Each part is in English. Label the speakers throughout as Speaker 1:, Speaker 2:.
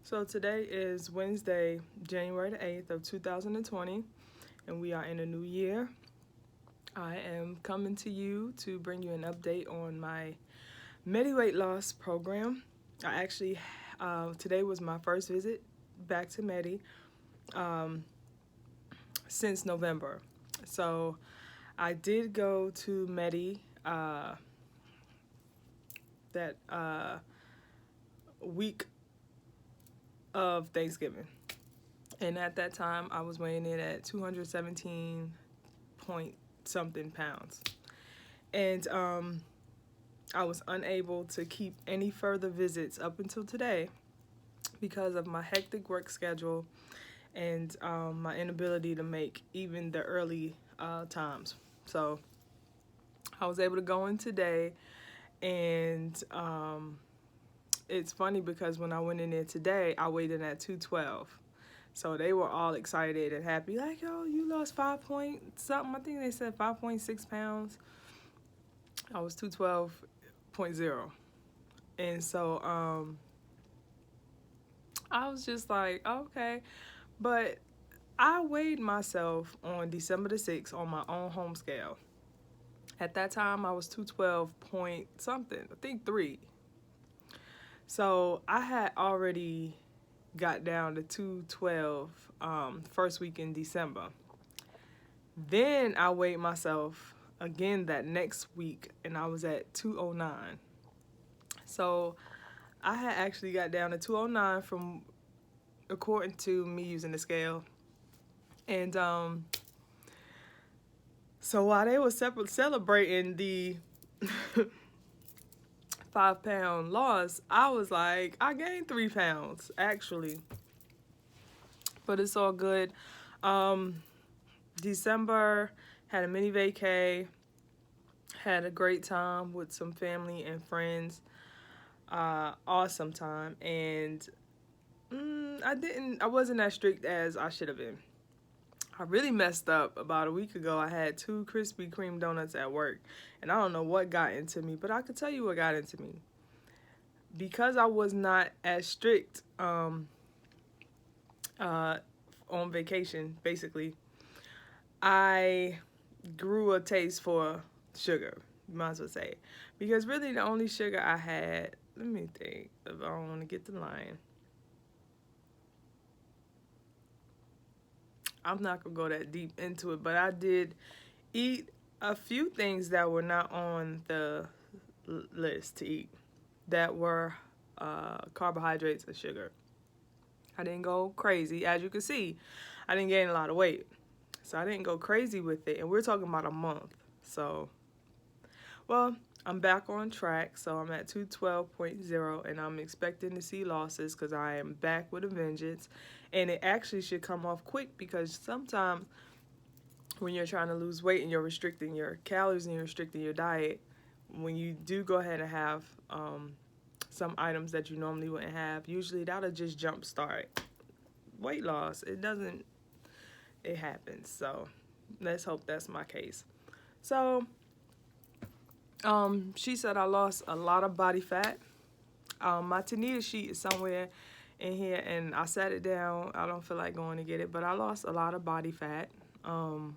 Speaker 1: So today is Wednesday, January the 8th of 2020, and we are in a new year. I am coming to you to bring you an update on my Medi weight loss program. Today was my first visit back to Medi since November. So I did go to Medi that week of Thanksgiving. And at that time, I was weighing in at 217 point something pounds. And I was unable to keep any further visits up until today because of my hectic work schedule and my inability to make even the early times. So I was able to go in today, and it's funny because when I went in there today, I weighed in at 212. So they were all excited and happy, like, oh, you lost 5 point something. I think they said 5.6 pounds. I was 212.0. And so I was just like, okay. But I weighed myself on December the 6th on my own home scale. At that time, I was 212 point something, I think 3. So I had already got down to 212 first week in December. Then I weighed myself again that next week, and I was at 209. So I had actually got down to 209 from according to me using the scale. And so while they were celebrating the 5-pound loss, I was like, I gained 3 pounds actually, but it's all good. December, had a mini vacay, had a great time with some family and friends. Awesome time. And I wasn't as strict as I should have been. I really messed up about a week ago. I had 2 Krispy Kreme donuts at work, and I don't know what got into me, but I could tell you what got into me. Because I was not as strict on vacation, basically, I grew a taste for sugar, you might as well say. Because really the only sugar I had, let me think if I don't want to get the line. I'm not going to go that deep into it, but I did eat a few things that were not on the list to eat that were carbohydrates and sugar. I didn't go crazy. As you can see, I didn't gain a lot of weight. So I didn't go crazy with it. And we're talking about a month. So, well, I'm back on track. So I'm at 212.0, and I'm expecting to see losses because I am back with a vengeance. And it actually should come off quick because sometimes when you're trying to lose weight and you're restricting your calories and you're restricting your diet, when you do go ahead and have some items that you normally wouldn't have, usually that'll just jumpstart weight loss. It happens. So let's hope that's my case. So she said I lost a lot of body fat. My Tanita sheet is somewhere in here, and I sat it down. I don't feel like going to get it, but I lost a lot of body fat. I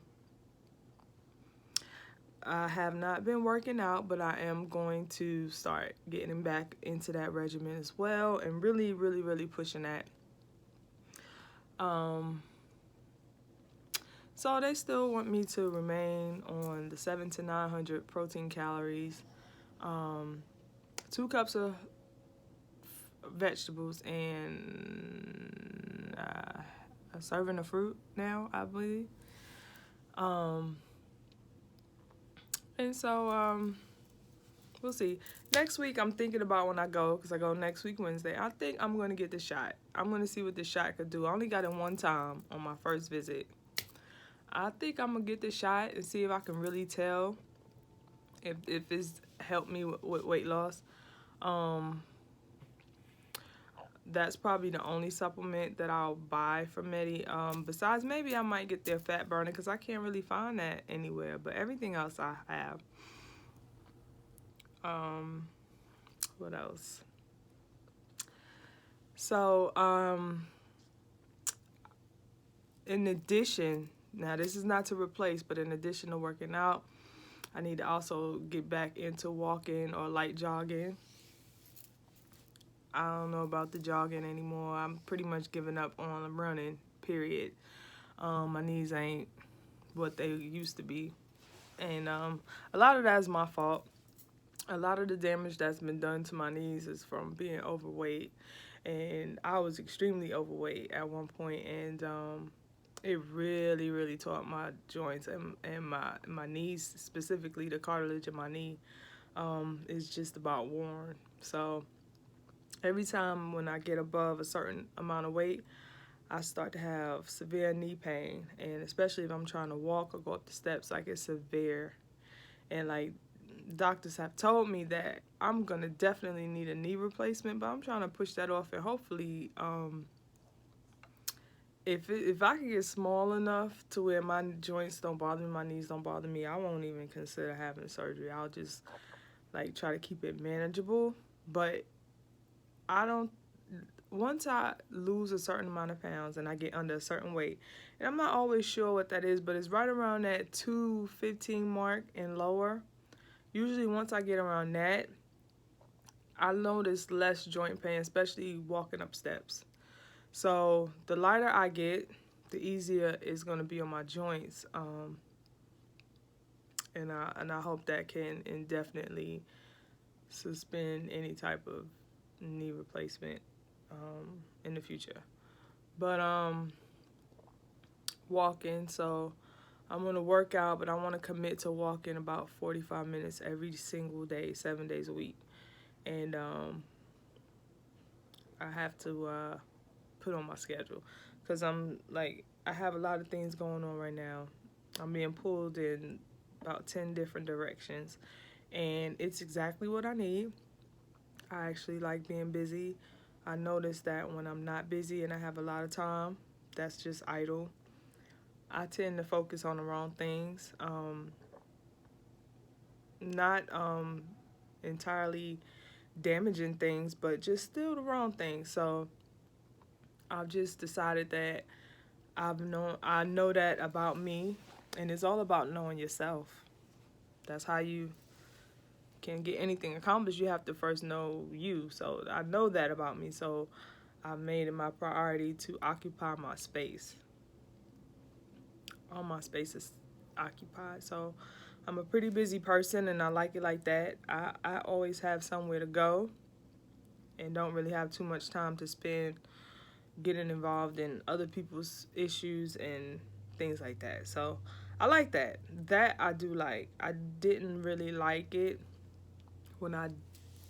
Speaker 1: have not been working out, but I am going to start getting back into that regimen as well, and really, really, really pushing that. So they still want me to remain on the 700 to 900 protein calories, 2 cups of vegetables, and a serving of fruit now, I believe. And so we'll see. Next week, I'm thinking about when I go, because I go next week Wednesday, I think I'm going to get the shot. I'm going to see what the shot could do. I only got it one time on my first visit. I think I'm going to get the shot and see if I can really tell if it's helped me with weight loss. That's probably the only supplement that I'll buy from Medi. Besides, maybe I might get their fat burner because I can't really find that anywhere. But everything else I have. What else? So, in addition, now this is not to replace, but in addition to working out, I need to also get back into walking or light jogging. I don't know about the jogging anymore. I'm pretty much giving up on running, period. My knees ain't what they used to be. And a lot of that is my fault. A lot of the damage that's been done to my knees is from being overweight. And I was extremely overweight at one point, and it really, really tore up my joints and my knees, specifically the cartilage in my knee, is just about worn. So every time when I get above a certain amount of weight, I start to have severe knee pain, and especially if I'm trying to walk or go up the steps, like it's severe. And like doctors have told me that I'm gonna definitely need a knee replacement, but I'm trying to push that off, and hopefully, if I can get small enough to where my joints don't bother me, my knees don't bother me, I won't even consider having surgery. I'll just like try to keep it manageable. But I don't. Once I lose a certain amount of pounds and I get under a certain weight, and I'm not always sure what that is, but it's right around that 215 mark and lower. Usually once I get around that, I notice less joint pain, especially walking up steps. So the lighter I get, the easier it's going to be on my joints. And I hope that can indefinitely suspend any type of knee replacement in the future. But walking, so I'm going to work out, but I want to commit to walking about 45 minutes every single day, 7 days a week. And I have to put on my schedule, because I have a lot of things going on right now. I'm being pulled in about 10 different directions, and it's exactly what I need. I actually like being busy. I notice that when I'm not busy and I have a lot of time, that's just idle. I tend to focus on the wrong things, not entirely damaging things, but just still the wrong things. So I've just decided that I know that about me, and it's all about knowing yourself. That's how you can get anything accomplished. You have to first know you. So I know that about me. So I made it my priority to occupy my space. All my space is occupied. So I'm a pretty busy person, and I like it like that. I always have somewhere to go and don't really have too much time to spend getting involved in other people's issues and things like that. So I like that. That I do like. I didn't really like it when I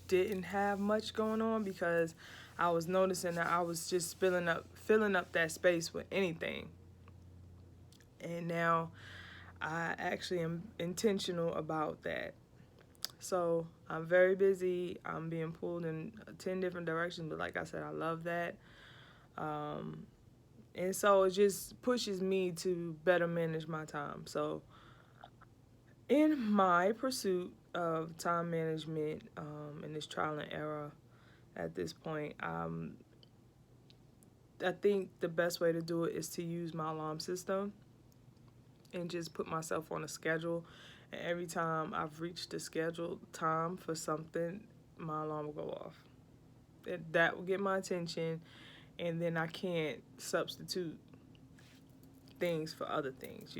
Speaker 1: didn't have much going on, because I was noticing that I was just filling up that space with anything. And now I actually am intentional about that. So I'm very busy. I'm being pulled in 10 different directions, but like I said, I love that. And so it just pushes me to better manage my time. So in my pursuit of time management, in this trial and error at this point, I think the best way to do it is to use my alarm system and just put myself on a schedule. And every time I've reached the scheduled time for something, my alarm will go off. That will get my attention, and then I can't substitute things for other things.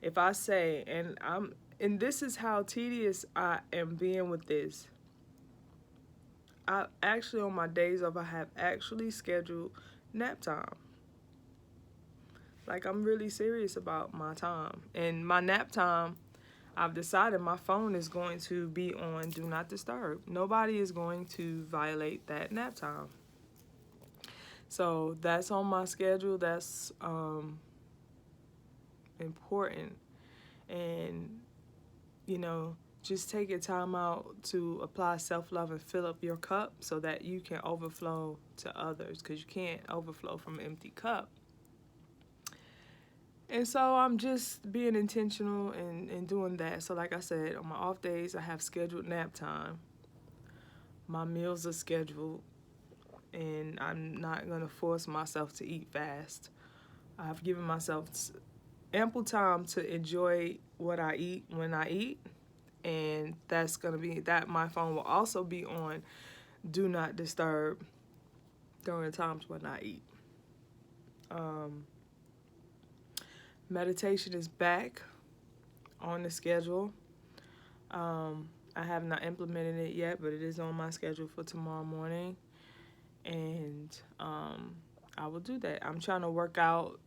Speaker 1: If I say, and this is how tedious I am being with this. I actually, on my days off, I have actually scheduled nap time. Like, I'm really serious about my time. And my nap time, I've decided my phone is going to be on Do Not Disturb. Nobody is going to violate that nap time. So that's on my schedule. That's important. And, just take your time out to apply self-love and fill up your cup so that you can overflow to others, because you can't overflow from an empty cup. And so I'm just being intentional and doing that. So like I said, on my off days, I have scheduled nap time. My meals are scheduled. and I'm not going to force myself to eat fast. I've given myself ample time to enjoy what I eat when I eat, and that's going to be that. My phone will also be on do not disturb during times when I eat. Um, Meditation is back on the schedule. I have not implemented it yet, but it is on my schedule for tomorrow morning, and I will do that. I'm trying to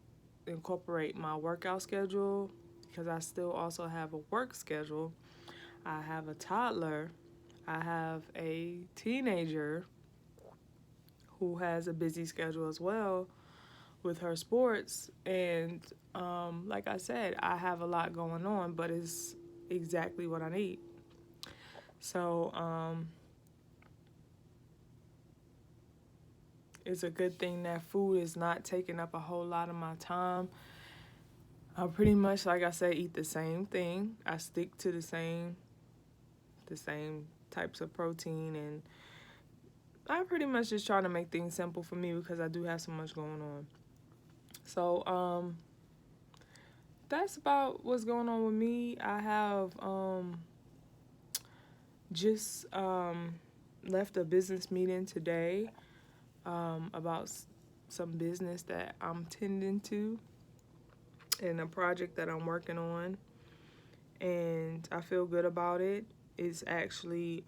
Speaker 1: incorporate my workout schedule, because I still also have a work schedule. I have a toddler. I have a teenager who has a busy schedule as well with her sports. And like I said, I have a lot going on, but it's exactly what I need. So it's a good thing that food is not taking up a whole lot of my time. I pretty much, like I said, eat the same thing. I stick to the same types of protein, and I pretty much just try to make things simple for me because I do have so much going on. So that's about what's going on with me. I have just left a business meeting today about some business that I'm tending to and a project that I'm working on, and I feel good about it. It's actually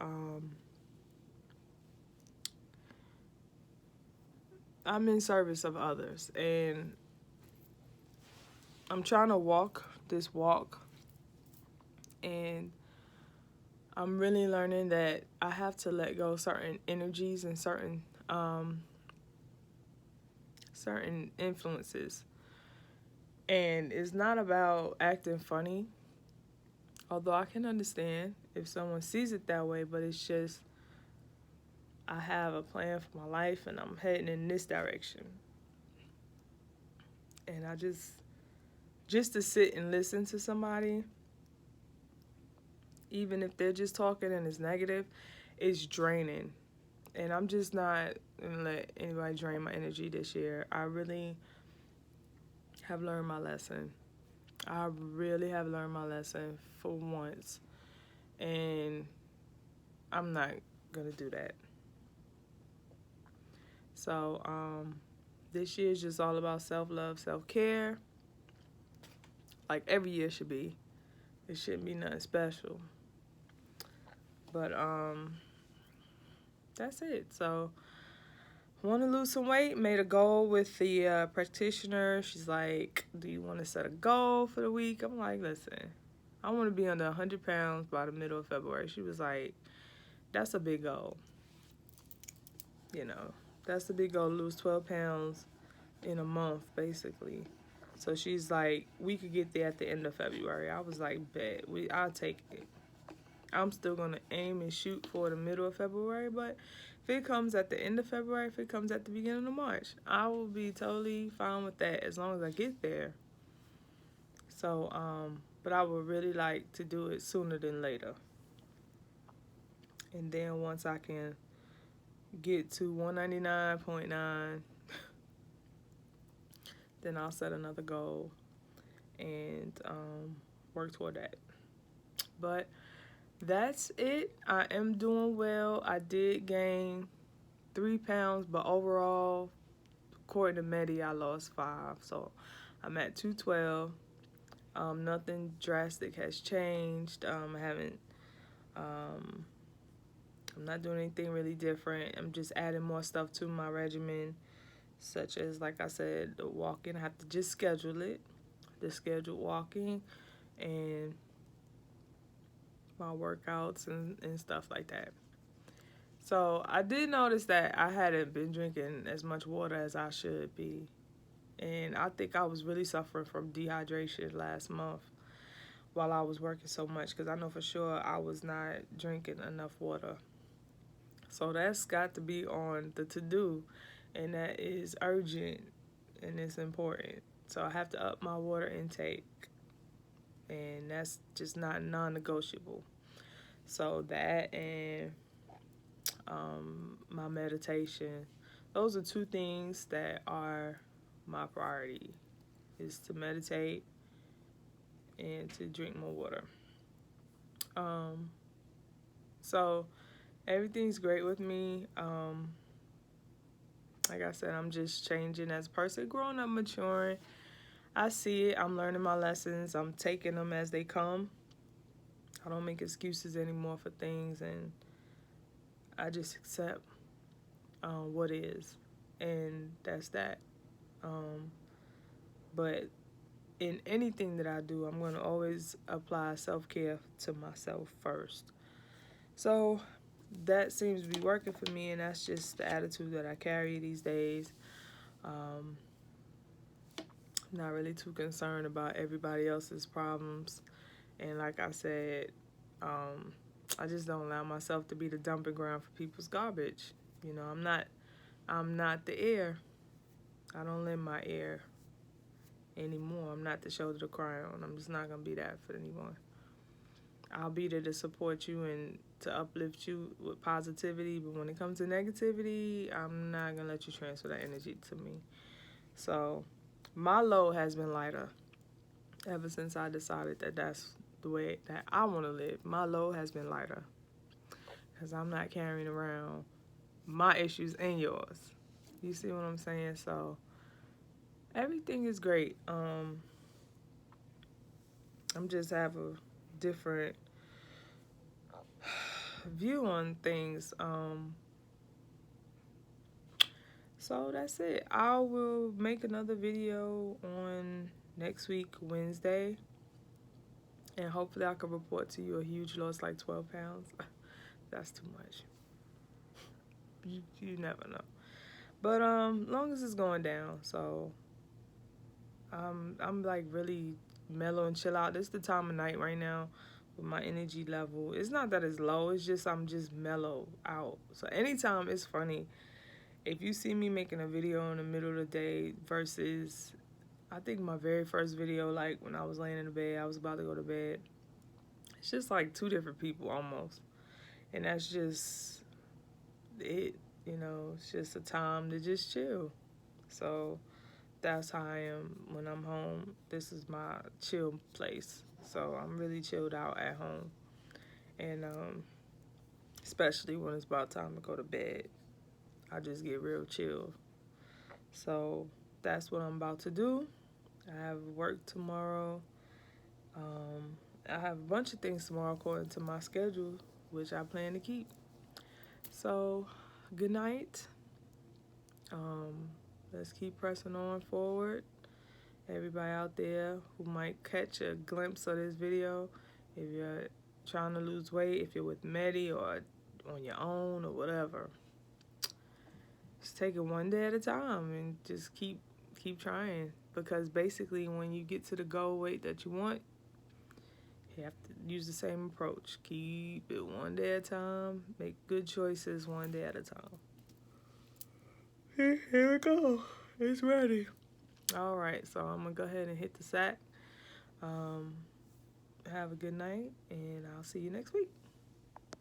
Speaker 1: I'm in service of others, and I'm trying to walk this walk, and I'm really learning that I have to let go certain energies and certain influences. And it's not about acting funny, although I can understand if someone sees it that way, but it's just I have a plan for my life and I'm heading in this direction. And I just to sit and listen to somebody, even if they're just talking and it's negative, it's draining. And I'm just not going to let anybody drain my energy this year. I really have learned my lesson. I really have learned my lesson for once. And I'm not going to do that. So this year is just all about self-love, self-care. Like every year should be. It shouldn't be nothing special. But that's it. So want to lose some weight, made a goal with the practitioner. She's like, do you want to set a goal for the week? I'm like, listen, I want to be under 100 pounds by the middle of February. She was like, that's a big goal. You know, that's the big goal, lose 12 pounds in a month, basically. So she's like, we could get there at the end of February. I was like, bet, I'll take it. I'm still going to aim and shoot for the middle of February, but if it comes at the end of February, if it comes at the beginning of March, I will be totally fine with that as long as I get there. So, but I would really like to do it sooner than later. And then once I can get to 199.9, then I'll set another goal and work toward that. But that's it. I am doing well. I did gain 3 pounds, but overall, according to Medi, I lost 5. So I'm at 212. Nothing drastic has changed. I'm not doing anything really different. I'm just adding more stuff to my regimen, such as, like I said, the walking. I have to just schedule it, the scheduled walking, and my workouts and stuff like that. So I did notice that I hadn't been drinking as much water as I should be. And I think I was really suffering from dehydration last month while I was working so much, because I know for sure I was not drinking enough water. So that's got to be on the to-do, and that is urgent and it's important. So I have to up my water intake, and that's just not non-negotiable. So that and my meditation. those are two things that are my priority, is to meditate and to drink more water. Um, so everything's great with me. Like I said, I'm just changing as a person, growing up, maturing. I see it. I'm learning my lessons. I'm taking them as they come. I don't make excuses anymore for things, and I just accept what is, and that's that. Um, but in anything that I do, I'm going to always apply self-care to myself first. So that seems to be working for me, and that's just the attitude that I carry these days. Um, not really too concerned about everybody else's problems. And like I said, I just don't allow myself to be the dumping ground for people's garbage. You know, I'm not the air. I don't lend my ear anymore. I'm not the shoulder to cry on. I'm just not gonna be that for anyone. I'll be there to support you and to uplift you with positivity, but when it comes to negativity, I'm not gonna let you transfer that energy to me. So my load has been lighter ever since I decided that that's the way that I want to live. My load has been lighter because I'm not carrying around my issues and yours. You see what I'm saying? So everything is great. I'm just have a different view on things. So that's it. I will make another video on next week, Wednesday. And hopefully I can report to you a huge loss, like 12 pounds. That's too much. You never know. But long as it's going down, so I'm like really mellow and chill out. This is the time of night right now with my energy level. It's not that it's low, it's just I'm just mellow out. So anytime, it's funny. If you see me making a video in the middle of the day versus, I think my very first video, like when I was laying in the bed, I was about to go to bed. It's just like two different people almost. And that's just it, it's just a time to just chill. So that's how I am when I'm home. This is my chill place. So I'm really chilled out at home. And especially when it's about time to go to bed, I just get real chill. So that's what I'm about to do. I have work tomorrow. I have a bunch of things tomorrow according to my schedule, which I plan to keep. So, good night. Let's keep pressing on forward. Everybody out there who might catch a glimpse of this video, if you're trying to lose weight, if you're with Medi or on your own or whatever, just take it one day at a time and just keep trying. Because basically, when you get to the goal weight that you want, you have to use the same approach. Keep it one day at a time. Make good choices one day at a time. Here we go. It's ready. All right, so I'm going to go ahead and hit the sack. Have a good night, and I'll see you next week.